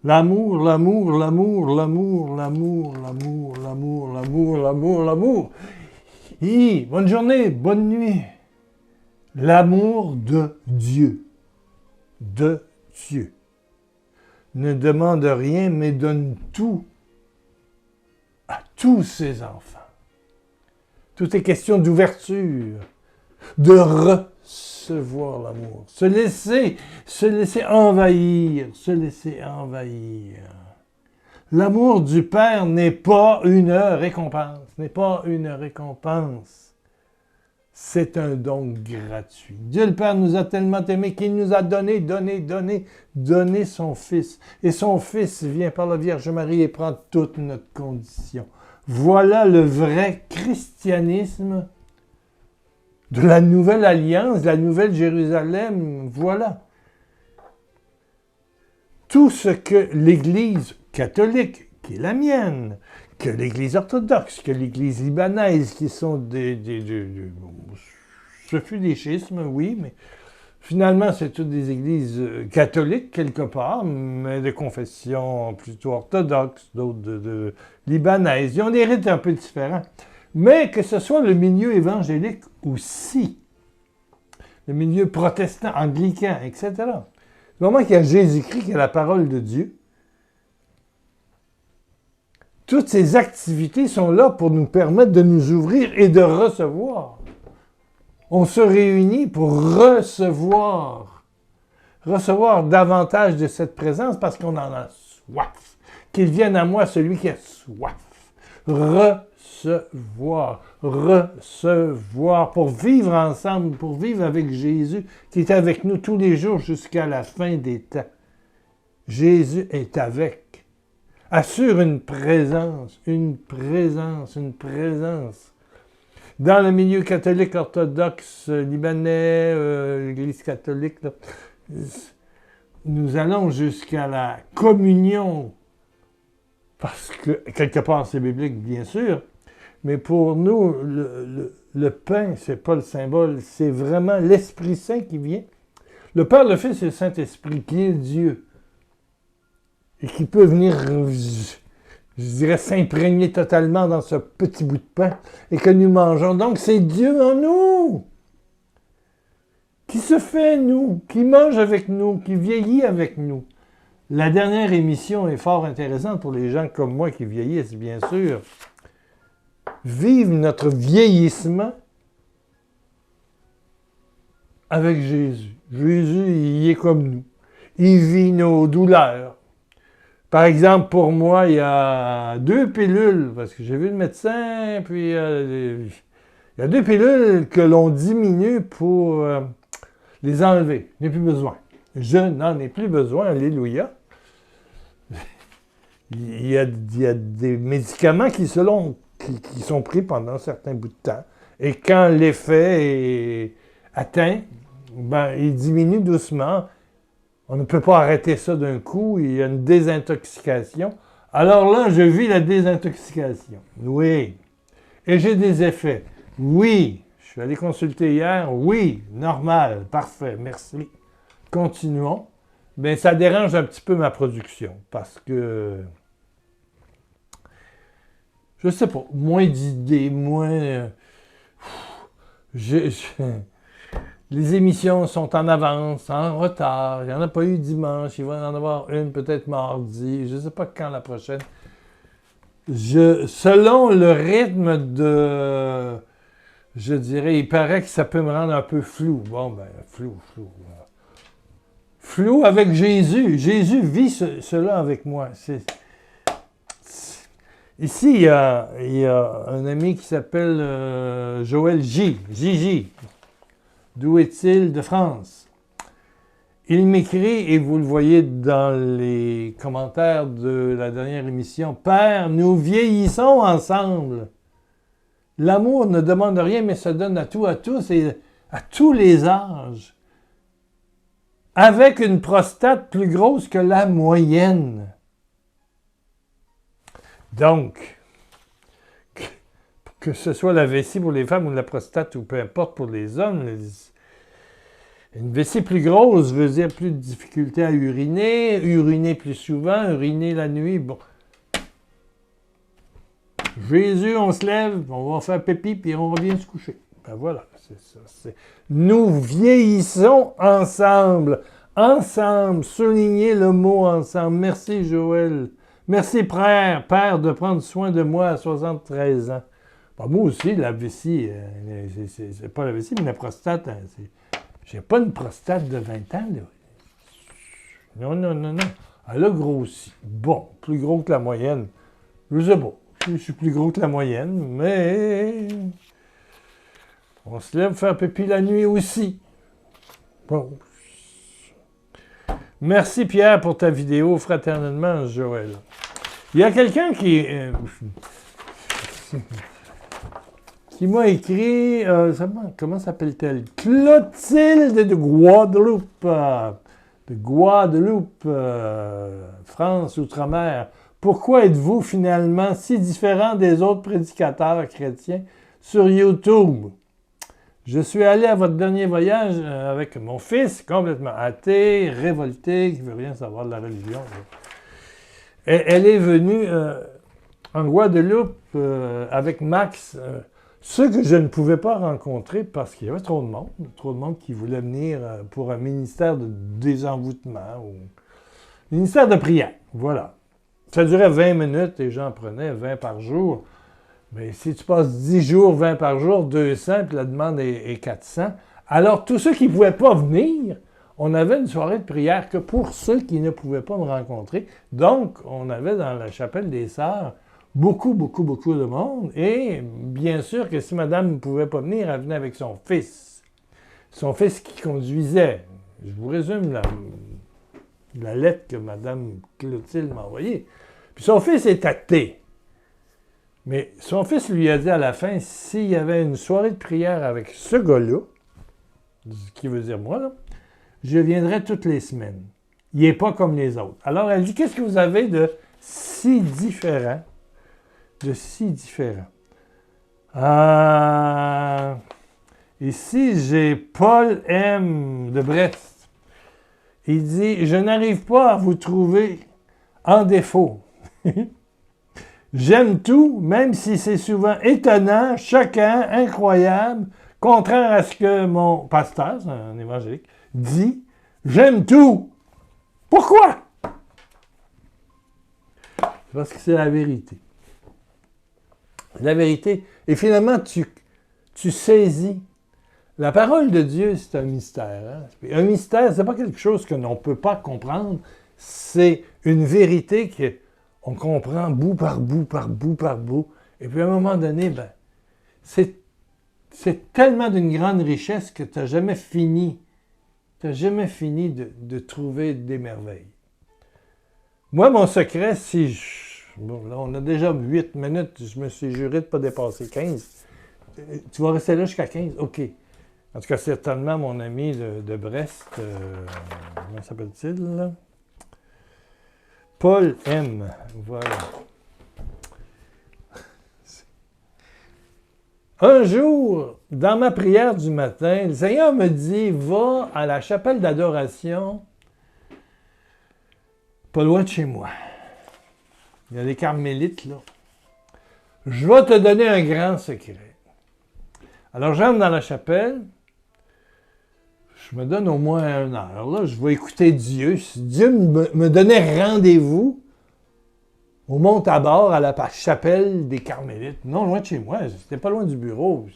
L'amour, l'amour, l'amour, l'amour, l'amour, l'amour, l'amour, l'amour, l'amour, l'amour. Bonne journée, bonne nuit. L'amour de Dieu. De Dieu. Ne demande rien, mais donne tout à tous ses enfants. Tout est question d'ouverture, de recevoir l'amour, se laisser envahir, se laisser envahir. L'amour du Père n'est pas une récompense, C'est un don gratuit. Dieu le Père nous a tellement aimés qu'il nous a donné son Fils. Et son Fils vient par la Vierge Marie et prend toute notre condition. Voilà le vrai christianisme de la nouvelle alliance, de la nouvelle Jérusalem. Voilà. Tout ce que l'Église catholique, qui est la mienne, que l'Église orthodoxe, que l'Église libanaise, qui sont ce fut des schismes, oui, mais finalement, c'est toutes des églises catholiques, quelque part, mais de confession plutôt orthodoxe, d'autres de libanaises. Ils ont des rites un peu différents. Mais que ce soit le milieu évangélique aussi, le milieu protestant, anglican, etc. Du moment qu'il y a Jésus-Christ, qui est la parole de Dieu, toutes ces activités sont là pour nous permettre de nous ouvrir et de recevoir. On se réunit pour recevoir davantage de cette présence parce qu'on en a soif. Qu'il vienne à moi celui qui a soif. Recevoir pour vivre ensemble, pour vivre avec Jésus qui est avec nous tous les jours jusqu'à la fin des temps. Jésus est avec. Assure une présence. Dans le milieu catholique orthodoxe libanais, l'Église catholique, là, nous allons jusqu'à la communion, parce que, quelque part, c'est biblique, bien sûr, mais pour nous, le pain, c'est pas le symbole, c'est vraiment l'Esprit Saint qui vient. Le Père, le Fils et le Saint-Esprit, qui est Dieu, et qui peut venir, je dirais, s'imprégner totalement dans ce petit bout de pain et que nous mangeons. Donc, c'est Dieu en nous qui se fait nous, qui mange avec nous, qui vieillit avec nous. La dernière émission est fort intéressante pour les gens comme moi qui vieillissent, bien sûr. Vivre notre vieillissement avec Jésus. Jésus, il est comme nous. Il vit nos douleurs. Par exemple, pour moi, il y a 2 pilules, parce que j'ai vu le médecin, puis il y a 2 pilules que l'on diminue pour les enlever. Je n'ai plus besoin. Je n'en ai plus besoin, alléluia. Il y a des médicaments qui sont pris pendant un certain bout de temps. Et quand l'effet est atteint, il diminue doucement. On ne peut pas arrêter ça d'un coup, il y a une désintoxication. Alors là, je vis la désintoxication. Oui. Et j'ai des effets. Oui. Je suis allé consulter hier. Oui. Normal. Parfait. Merci. Continuons. Mais ça dérange un petit peu ma production parce que, je sais pas, moins d'idées, moins... Les émissions sont en avance, en retard. Il n'y en a pas eu dimanche. Il va en avoir une peut-être mardi. Je ne sais pas quand la prochaine. Selon le rythme de... Je dirais, il paraît que ça peut me rendre un peu flou. Bon, flou. Flou avec Jésus. Jésus vit cela avec moi. Ici, il y a un ami qui s'appelle Joël Gigi. D'où est-il? De France. Il m'écrit, et vous le voyez dans les commentaires de la dernière émission, « Père, nous vieillissons ensemble. L'amour ne demande rien, mais se donne à tous et à tous les âges. Avec une prostate plus grosse que la moyenne. » Donc, que ce soit la vessie pour les femmes ou la prostate ou peu importe pour les hommes, Une vessie plus grosse veut dire plus de difficulté à uriner, uriner plus souvent, uriner la nuit. Bon. Jésus, on se lève, on va faire pipi, puis on revient se coucher. Ben voilà, c'est ça. Nous vieillissons ensemble. Ensemble, soulignez le mot ensemble. Merci Joël. Merci Père, de prendre soin de moi à 73 ans. Ben, moi aussi, la vessie, c'est pas la vessie, mais la prostate, j'ai pas une prostate de 20 ans, là. Non. Elle a grossi. Bon, plus gros que la moyenne. Je sais pas. Je suis plus gros que la moyenne, mais on se lève faire pipi la nuit aussi. Bon. Merci Pierre pour ta vidéo, fraternellement, Joël. Il y a quelqu'un qui m'a écrit, comment s'appelle-t-elle? Clotilde de Guadeloupe, France, Outre-mer. Pourquoi êtes-vous finalement si différent des autres prédicateurs chrétiens sur YouTube? Je suis allé à votre dernier voyage avec mon fils, complètement athée, révolté, qui ne veut rien savoir de la religion. Elle est venue en Guadeloupe avec Max, ceux que je ne pouvais pas rencontrer parce qu'il y avait trop de monde qui voulait venir pour un ministère de désenvoûtement ou ministère de prière, voilà. Ça durait 20 minutes et j'en prenais 20 par jour. Mais si tu passes 10 jours, 20 par jour, 200, puis la demande est 400. Alors, tous ceux qui ne pouvaient pas venir, on avait une soirée de prière que pour ceux qui ne pouvaient pas me rencontrer. Donc, on avait dans la chapelle des Sœurs beaucoup de monde. Et bien sûr que si madame ne pouvait pas venir, elle venait avec son fils. Son fils qui conduisait. Je vous résume la lettre que madame Clotilde m'a envoyée. Puis son fils est athée. Mais son fils lui a dit à la fin, s'il y avait une soirée de prière avec ce gars-là, ce qui veut dire moi, là, je viendrais toutes les semaines. Il n'est pas comme les autres. Alors, elle dit, qu'est-ce que vous avez de si différent? Ici, j'ai Paul M. de Brest. Il dit, je n'arrive pas à vous trouver en défaut. J'aime tout, même si c'est souvent étonnant, choquant, incroyable, contraire à ce que mon pasteur, c'est un évangélique, dit. J'aime tout. Pourquoi? Parce que c'est la vérité. La vérité. Et finalement, tu saisis. La parole de Dieu, c'est un mystère. Hein? Un mystère, c'est pas quelque chose que l'on ne peut pas comprendre. C'est une vérité qu'on comprend bout par bout. Et puis à un moment donné, c'est tellement d'une grande richesse que tu n'as jamais fini. Tu n'as jamais fini de trouver des merveilles. Moi, mon secret, bon, là, on a déjà 8 minutes, je me suis juré de ne pas dépasser 15. Tu vas rester là jusqu'à 15? OK. En tout cas, certainement, mon ami de Brest, comment s'appelle-t-il, là? Paul M. Voilà. Un jour, dans ma prière du matin, le Seigneur me dit, va à la chapelle d'adoration, pas loin de chez moi. Il y a des carmélites, là. Je vais te donner un grand secret. Alors, j'entre dans la chapelle, je me donne au moins 1 heure, là, je vais écouter Dieu. Si Dieu me donnait rendez-vous au Mont-Tabor, à la chapelle des Carmélites, non loin de chez moi, c'était pas loin du bureau.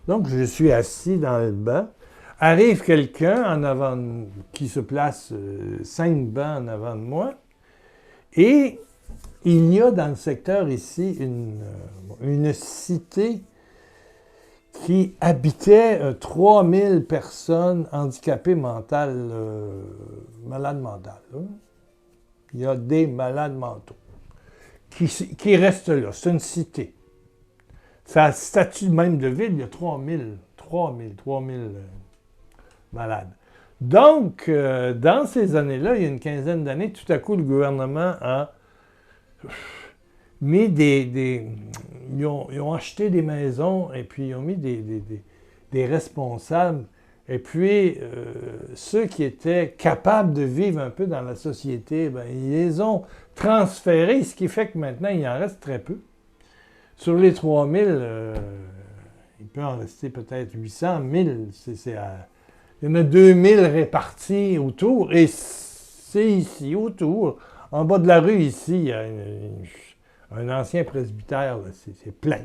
Donc, je suis assis dans le banc. Arrive quelqu'un en avant qui se place 5 bancs en avant de moi. Et il y a dans le secteur ici une cité qui habitait 3000 personnes handicapées mentales, malades mentales. Hein? Il y a des malades mentaux qui restent là. C'est une cité. Ça a le statut même de ville, il y a 3000 malades. Donc, dans ces années-là, il y a une quinzaine d'années, tout à coup, le gouvernement a mis ils ont acheté des maisons et puis ils ont mis des responsables. Et puis, ceux qui étaient capables de vivre un peu dans la société, ben, ils les ont transférés, ce qui fait que maintenant, il en reste très peu. Sur les 3000, il peut en rester peut-être 800, 1000. Il y en a 2000 répartis autour, et c'est ici, autour. En bas de la rue, ici, il y a un ancien presbytère, c'est plein.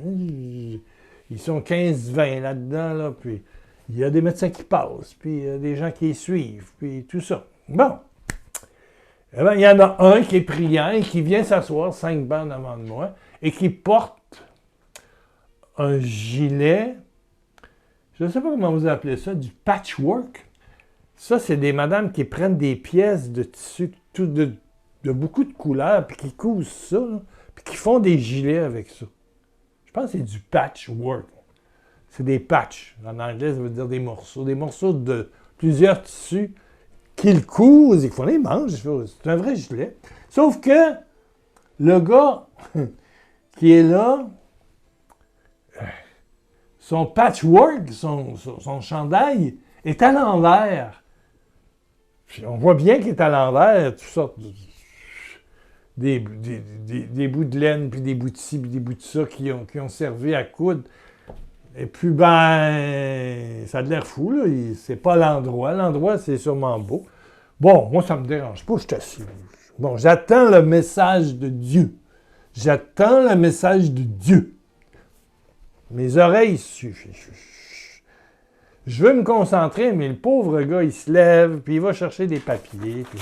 Ils sont 15-20 là-dedans, là, puis il y a des médecins qui passent, puis il y a des gens qui les suivent, puis tout ça. Bon. Eh bien, il y en a un qui est priant et qui vient s'asseoir 5 bancs devant de moi et qui porte un gilet, je ne sais pas comment vous appelez ça, du patchwork. Ça, c'est des madames qui prennent des pièces de tissu de beaucoup de couleurs, puis qui cousent ça, là, puis qui font des gilets avec ça. Je pense que c'est du patchwork. C'est des patchs. En anglais, ça veut dire des morceaux de plusieurs tissus qu'ils cousent et qu'ils font les manches. C'est un vrai gilet. Sauf que le gars qui est là, son patchwork, son chandail est à l'envers. Puis on voit bien qu'il est à l'envers, toutes sortes des bouts de laine, puis des bouts de ci, puis des bouts de ça qui ont servi à coudre. Et puis, ben, ça a l'air fou, là. C'est pas l'endroit. L'endroit, c'est sûrement beau. Bon, moi, ça me dérange pas, je t'assure. Bon, j'attends le message de Dieu. J'attends le message de Dieu. Mes oreilles suffisent. Je veux me concentrer, mais le pauvre gars, il se lève, puis il va chercher des papiers, puis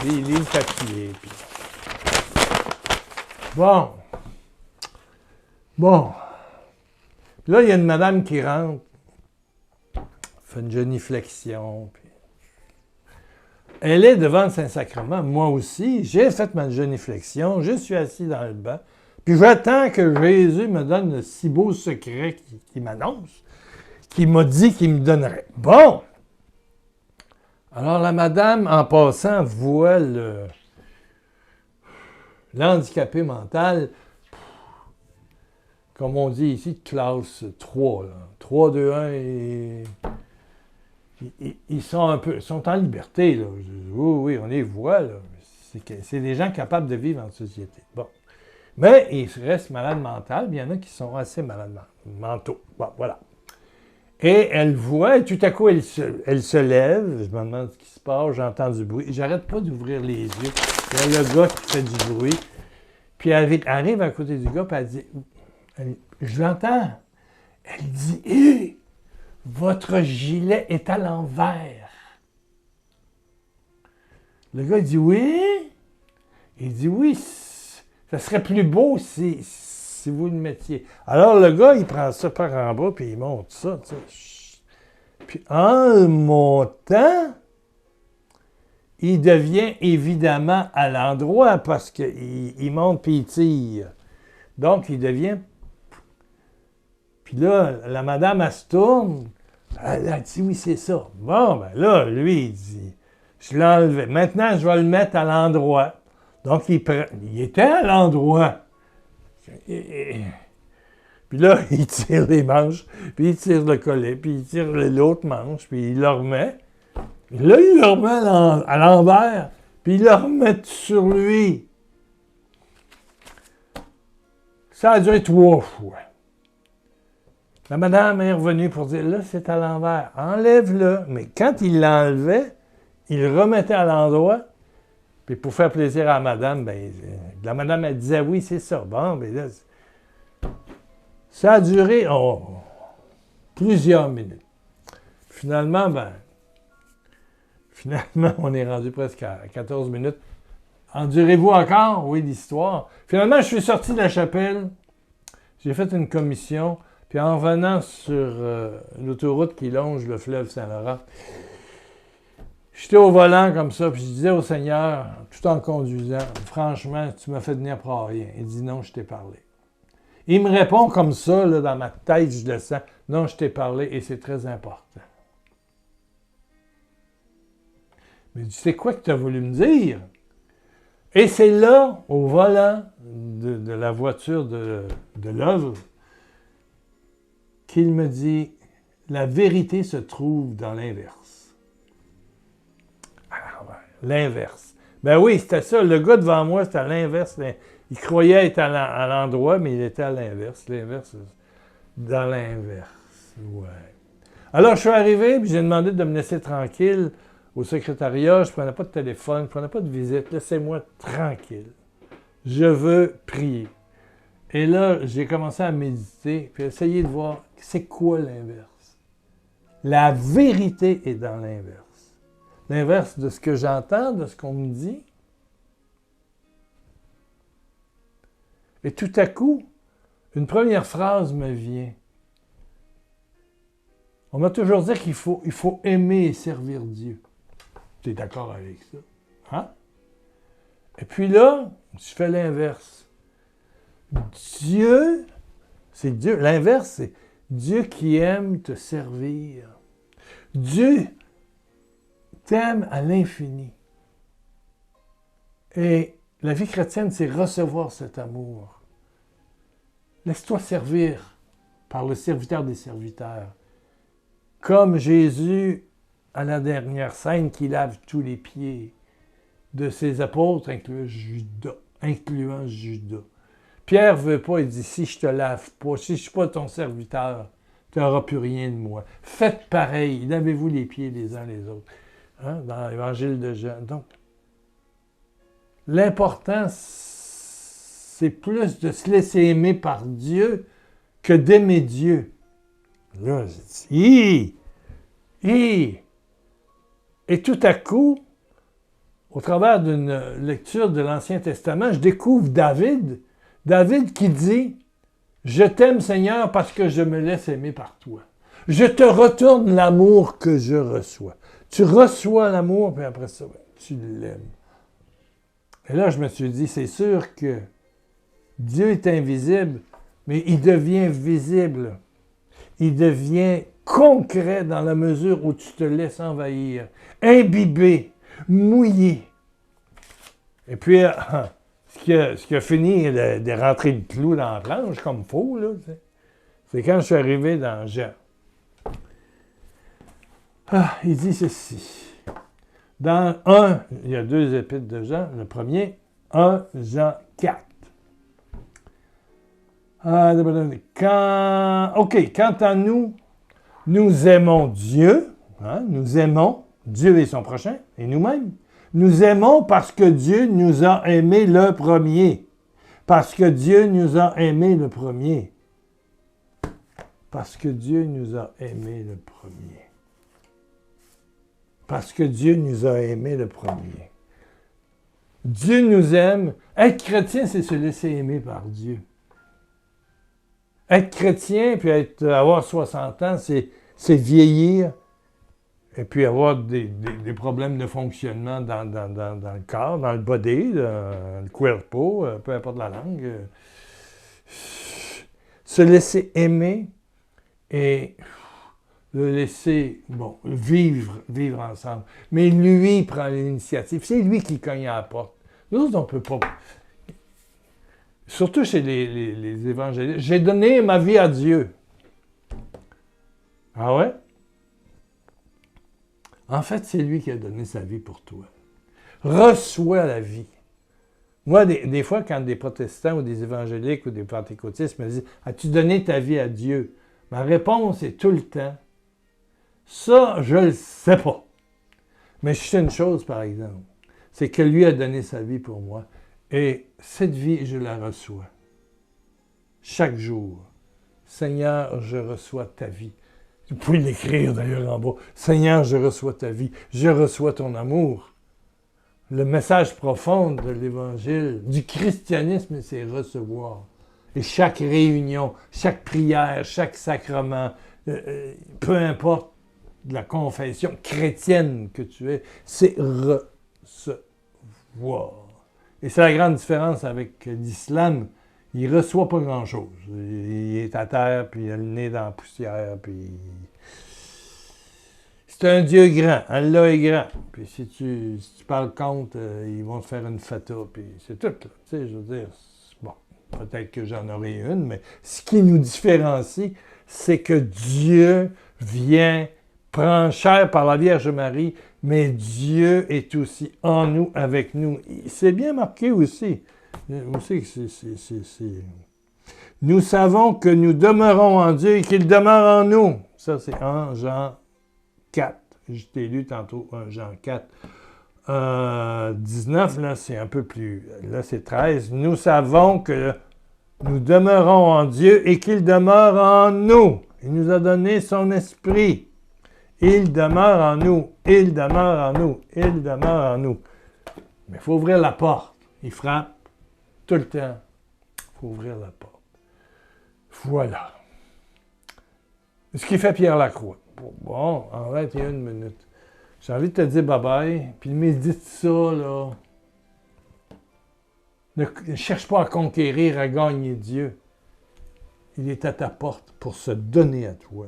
il lit le papier, puis... Bon. Puis là, il y a une madame qui rentre, fait une géniflexion, puis... Elle est devant le Saint-Sacrement. Moi aussi, j'ai fait ma géniflexion, je suis assis dans le banc, puis j'attends que Jésus me donne le si beau secret qu'il m'annonce, qu'il m'a dit qu'il me donnerait. Bon! Alors la madame, en passant, voit l'handicapé mental, comme on dit ici, classe 3. Là. 3, 2, 1, et ils sont en liberté. Là. Oui, on les voit. Là. C'est des gens capables de vivre en société. Bon. Mais il reste malade mental, il y en a qui sont assez malades mentaux. Bon, voilà. Et elle voit, et tout à coup, elle se lève. Je me demande ce qui se passe, j'entends du bruit. J'arrête pas d'ouvrir les yeux. Il y a le gars qui fait du bruit. Puis elle arrive à côté du gars, puis elle dit... je l'entends. Elle dit, hé, votre gilet est à l'envers. Le gars dit, oui. Il dit, oui, ça serait plus beau si vous le mettiez. Alors le gars, il prend ça par en bas, puis il monte ça. Tu sais. Puis en le montant, il devient évidemment à l'endroit parce qu'il monte puis il tire. Donc, il devient... Puis là, la madame, elle se tourne. Elle a dit, oui, c'est ça. Bon, ben là, lui, il dit, je l'ai enlevé. Maintenant, je vais le mettre à l'endroit. Donc, il était à l'endroit. Puis là, il tire les manches, puis il tire le collet, puis il tire l'autre manche, puis il le remet. Et là, il le remet à l'envers, puis il le remet sur lui. Ça a duré 3 fois. La madame est revenue pour dire, là, c'est à l'envers. Enlève-le. Mais quand il l'enlevait, il le remettait à l'endroit. Puis pour faire plaisir à la madame, ben, la madame, elle disait, oui, c'est ça. Bon, ben là, ça a duré plusieurs minutes. Finalement, on est rendu presque à 14 minutes. Endurez-vous encore? Oui, l'histoire. Finalement, je suis sorti de la chapelle. J'ai fait une commission. Puis en revenant sur l'autoroute qui longe le fleuve Saint-Laurent, j'étais au volant comme ça, puis je disais au Seigneur, tout en conduisant, franchement, tu m'as fait venir pour rien. Il dit, non, je t'ai parlé. Il me répond comme ça, là, dans ma tête, je le sens, non, je t'ai parlé et c'est très important. Mais tu sais quoi que tu as voulu me dire? Et c'est là, au volant de la voiture de l'œuvre, qu'il me dit, la vérité se trouve dans l'inverse. Ah, ouais, l'inverse. Ben oui, c'était ça. Le gars devant moi, c'était à l'inverse. Il croyait être à l'endroit, mais il était à l'inverse. L'inverse, dans l'inverse. Ouais. Alors, je suis arrivé, puis j'ai demandé de me laisser tranquille au secrétariat. Je ne prenais pas de téléphone, je ne prenais pas de visite. Laissez-moi tranquille. Je veux prier. Et là, j'ai commencé à méditer, puis essayer de voir c'est quoi l'inverse. La vérité est dans l'inverse. L'inverse de ce que j'entends, de ce qu'on me dit. Et tout à coup, une première phrase me vient. On m'a toujours dit qu'il faut aimer et servir Dieu. Tu es d'accord avec ça? Hein? Et puis là, je fais l'inverse. Dieu, c'est Dieu. L'inverse, c'est Dieu qui aime te servir. Dieu t'aime à l'infini. Et la vie chrétienne, c'est recevoir cet amour. Laisse-toi servir par le serviteur des serviteurs. Comme Jésus, à la dernière scène, qui lave tous les pieds de ses apôtres, incluant Judas. Pierre ne veut pas, il dit, si je ne te lave pas, si je ne suis pas ton serviteur, tu n'auras plus rien de moi. Faites pareil, lavez-vous les pieds les uns les autres. Hein, dans l'Évangile de Jean. Donc, l'important, c'est plus de se laisser aimer par Dieu que d'aimer Dieu. Là, j'ai dit, Et tout à coup, au travers d'une lecture de l'Ancien Testament, je découvre David qui dit « Je t'aime, Seigneur, parce que je me laisse aimer par toi. Je te retourne l'amour que je reçois. » Tu reçois l'amour, puis après ça, tu l'aimes. Et là, je me suis dit, c'est sûr que Dieu est invisible, mais il devient visible. Il devient concret dans la mesure où tu te laisses envahir, imbiber, mouiller. Et puis, ce qui a fini de rentrer le clou dans la planche, comme il faut, là, c'est quand je suis arrivé dans Jean. Il dit ceci. Dans 1, il y a 2 épîtres de Jean. Le premier, 1 Jean 4. Quant à nous, nous aimons Dieu. Hein, nous aimons Dieu et son prochain, et nous-mêmes. Nous aimons parce que Dieu nous a aimés le premier. Parce que Dieu nous a aimés le premier. Parce que Dieu nous a aimés le premier. Parce que Dieu nous a aimés le premier. Dieu nous aime. Être chrétien, c'est se laisser aimer par Dieu. Être chrétien, puis avoir 60 ans, c'est vieillir et puis avoir des problèmes de fonctionnement dans le corps, dans le body, dans le cuerpo, peu importe la langue. Se laisser aimer et le laisser, vivre ensemble. Mais lui prend l'initiative. C'est lui qui cogne à la porte. Nous autres, on ne peut pas. Surtout chez les évangélistes. J'ai donné ma vie à Dieu. Ah ouais? En fait, c'est lui qui a donné sa vie pour toi. Reçois la vie. Moi, des fois, quand des protestants ou des évangéliques ou des pentecôtistes me disent « As-tu donné ta vie à Dieu? » Ma réponse est tout le temps « Ça, je le sais pas. » Mais je sais une chose, par exemple, c'est que lui a donné sa vie pour moi. Et cette vie, je la reçois. Chaque jour. Seigneur, je reçois ta vie. Vous pouvez l'écrire d'ailleurs en bas. Seigneur, je reçois ta vie. Je reçois ton amour. Le message profond de l'Évangile, du christianisme, c'est recevoir. Et chaque réunion, chaque prière, chaque sacrement, peu importe la confession chrétienne que tu es, c'est recevoir. Et c'est la grande différence avec l'islam. Il ne reçoit pas grand-chose. Il est à terre, puis il a le nez dans la poussière, puis... C'est un Dieu grand. Allah est grand. Puis si tu parles contre, ils vont te faire une fata, puis c'est tout. Là. Tu sais, je veux dire, bon, peut-être que j'en aurai une, mais ce qui nous différencie, c'est que Dieu vient, prend chair par la Vierge Marie, mais Dieu est aussi en nous, avec nous. C'est bien marqué aussi. Nous savons que nous demeurons en Dieu et qu'il demeure en nous. Ça, c'est 1 Jean 4. Je t'ai lu tantôt 1 Jean 4. 19, là, c'est un peu plus... Là, c'est 13. Nous savons que nous demeurons en Dieu et qu'il demeure en nous. Il nous a donné son esprit. Il demeure en nous. Il demeure en nous. Il demeure en nous. Mais il faut ouvrir la porte. Il frappe tout le temps. Il faut ouvrir la porte. Voilà. Ce qui fait Pierre Lacroix. Bon, en 21 minutes. J'ai envie de te dire bye-bye, puis médite ça, là. Ne cherche pas à conquérir, à gagner Dieu. Il est à ta porte pour se donner à toi,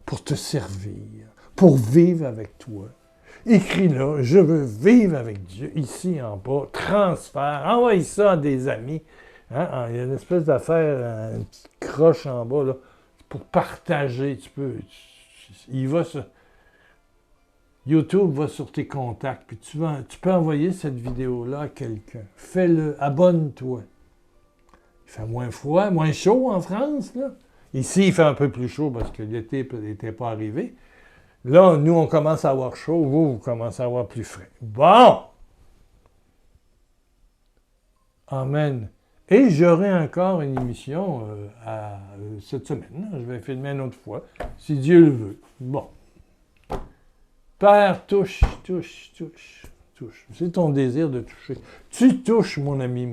pour te servir, pour vivre avec toi. Écris là, je veux vivre avec Dieu, ici en bas, transfert, envoie ça à des amis. Hein? Il y a une espèce d'affaire, une petite croche en bas, là, pour partager. Il va sur... YouTube va sur tes contacts, puis tu peux envoyer cette vidéo-là à quelqu'un. Fais-le, abonne-toi. Il fait moins froid, moins chaud en France, là. Ici, il fait un peu plus chaud parce que l'été n'était pas arrivé. Là, nous, on commence à avoir chaud. Vous commencez à avoir plus frais. Bon! Amen. Et j'aurai encore une émission cette semaine. Je vais filmer une autre fois, si Dieu le veut. Bon. Père, touche. C'est ton désir de toucher. Tu touches, mon ami.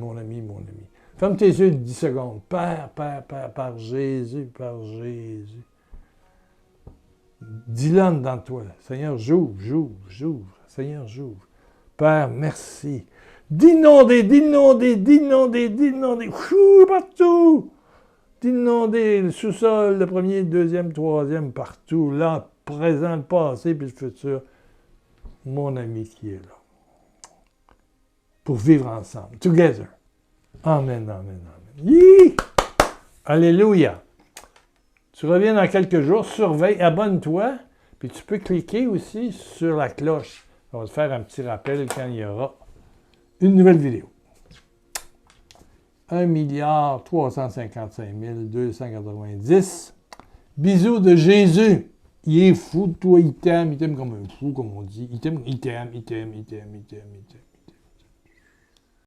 Ferme tes yeux 10 secondes. Père, par Jésus. Dis-le dans toi. Seigneur, j'ouvre. Seigneur, j'ouvre. Père, merci. D'inonder. Partout. D'inonder le sous-sol, le premier, le deuxième, le troisième, partout. Là, présent, le passé, puis le futur. Mon ami qui est là. Pour vivre ensemble. Together. Amen. Yee! Alléluia. Tu reviens dans quelques jours, surveille, abonne-toi, puis tu peux cliquer aussi sur la cloche. On va te faire un petit rappel quand il y aura une nouvelle vidéo. 1 355 290. Bisous de Jésus. Il est fou, toi, il t'aime comme un fou, comme on dit. Il t'aime.